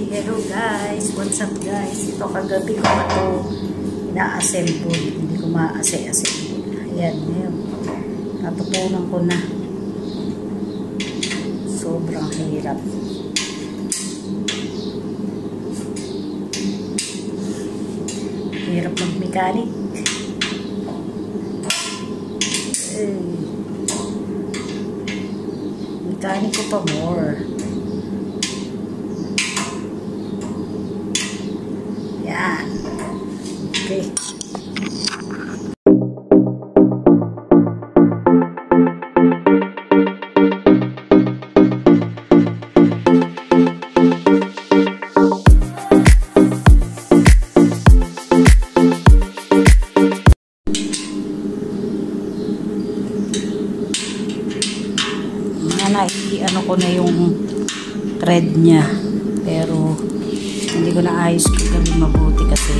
Hello guys, what's up guys? Ito kagabi ko na ito ina-assemble. Hindi ko ma-assemble. Ayan, ngayon. Natutunan ko na. Sobrang hirap. Hirap mag-mechanic. Mechanic ko pa more. Yan. Okay. Ano ko na yung thread niya, pero hindi ko na ayos gawin mabuti kasi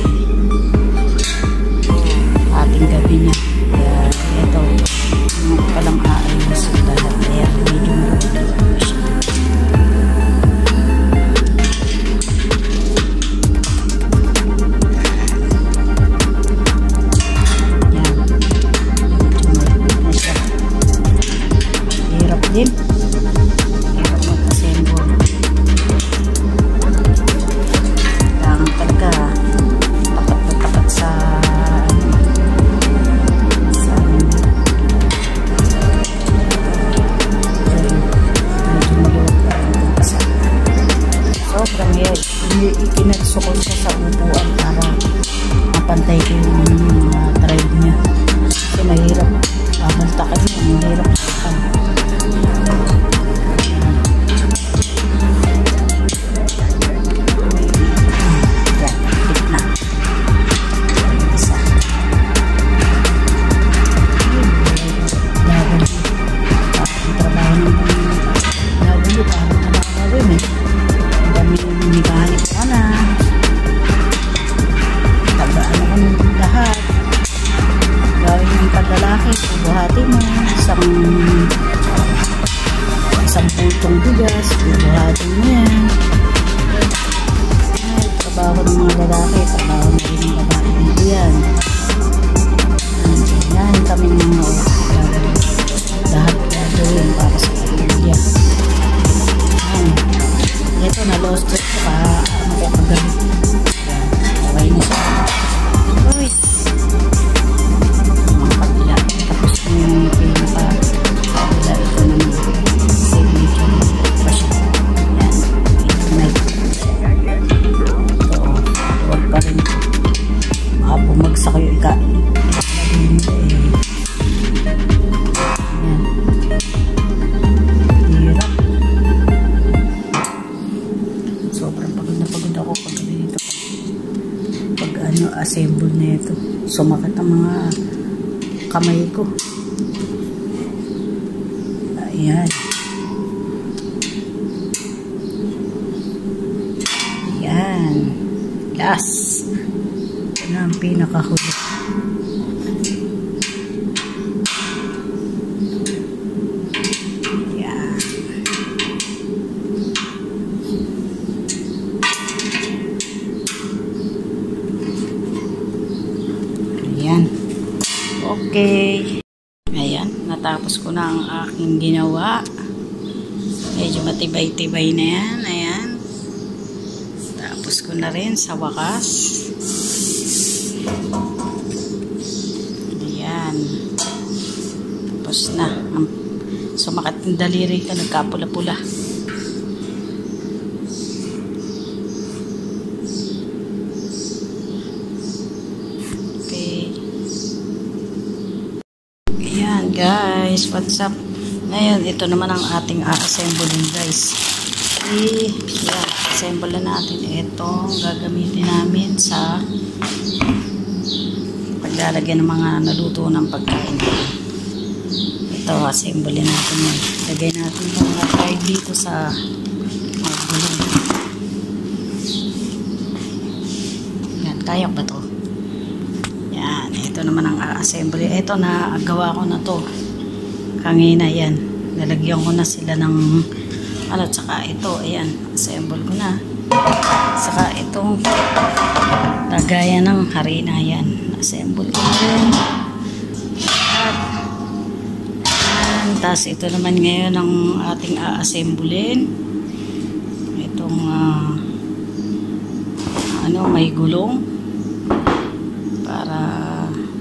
ating gabi niya. Kaya ito yung palang aayos lahat. Kaya medyo mabuti pa siya. Yan, medyo mabuti na siya. Hirap din. Ikinagsuko siya sa upuan para mapantay ko yung thread niya kasi mahirap baltakan yun, mahirap baltakan. Yan, fit na isa ang trabaho ng gagawin parang nakakawin mechanic ko na tagaan ako ng lahat gawin ng paglalaki bubuhati mo isang pultong bigas bubuhati mo yan. Ay, trabaho ng mga lalaki, trabaho na rin ng babae dito yan. Yan kami mga lahat gagawin para sa pamilya. Ito na low stress pa makapagalit. Okay na siya. Uy! Mga pagila. Tapos yung pinaka-pagila ito ng signature pa siya. Yan. Ito. Huwag pa rin. Bumagsak yung yan. Assemble na ito. Sumakat ang mga kamay ko. Ayan. Ayan. Last. Ito na ang pinakahuli. Okay. Ayan, natapos ko na ang aking ginawa. Medyo matibay-tibay na yan. Ayan. Tapos ko na rin sa wakas. Ayan. Tapos na. Sumakat yung daliri ko, nagkapula-pula. Guys, what's up? Ngayon, ito naman ang ating a-assembling guys. Yan, assemble na natin ito. Gagamitin namin sa paglalagyan ng mga naluto ng pagkain. Ito, assemble natin yan. Lagay natin itong mga drive dito sa magulong. Yan, kaya ba ito? Yan, ito naman ang assembly. Ito na, gawa ko na to. Kangina yan. Lalagyan ko na sila ng, tsaka ito, ayan, assemble ko na. Saka itong lagayan ng harina yan. Assemble ko na rin. At tapos ito naman ngayon ang ating a-assemblein. Itong may gulong para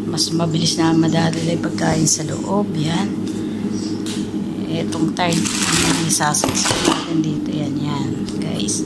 mas mabilis na madadala yung pagkain sa loob. Yan. Itong tire ang isasaksak natin dito. Yan guys.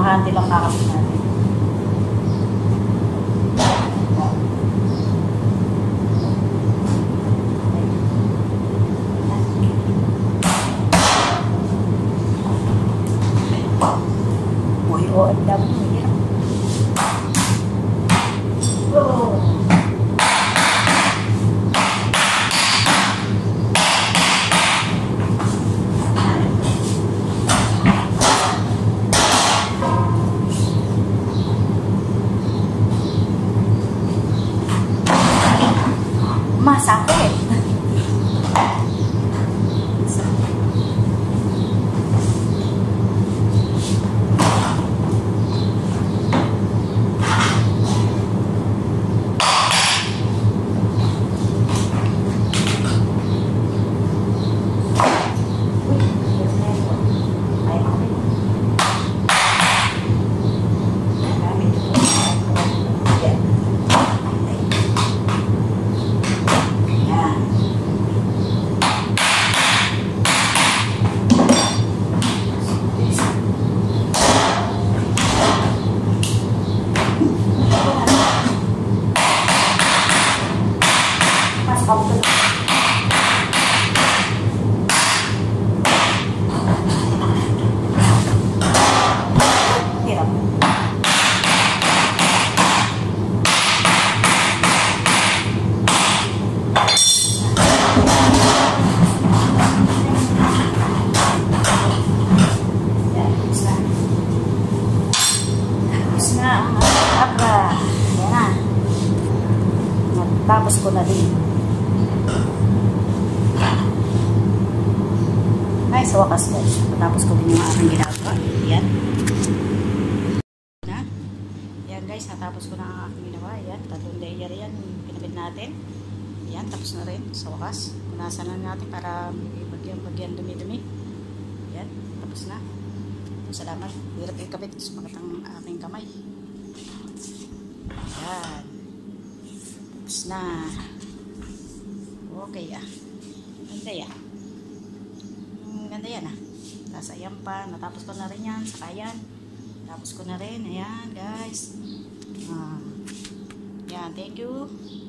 bakante lang kakapit natin. Uy, OFW. Masakit. Tapos ko na din. Ay, sa wakas guys. Tapos ko din yung aking ginagawa. Yan. Yan guys, natapos ko na ang aking ginawa. Yan, tatlong layer yan. Pinabid natin. Yan, tapos na rin sa wakas. Punasan lang natin para bagyan dumi-dumi. Yan, tapos na. Salamat. Hirap ikabit. Sumagat ang aking kamay. Yan. Tapos na. Okay ah. Ganda yan. Ganda yan ah. Tapos ayan pa. Natapos ko na rin yan. Saka yan. Tapos ko na rin. Ayan guys. Yan. Thank you.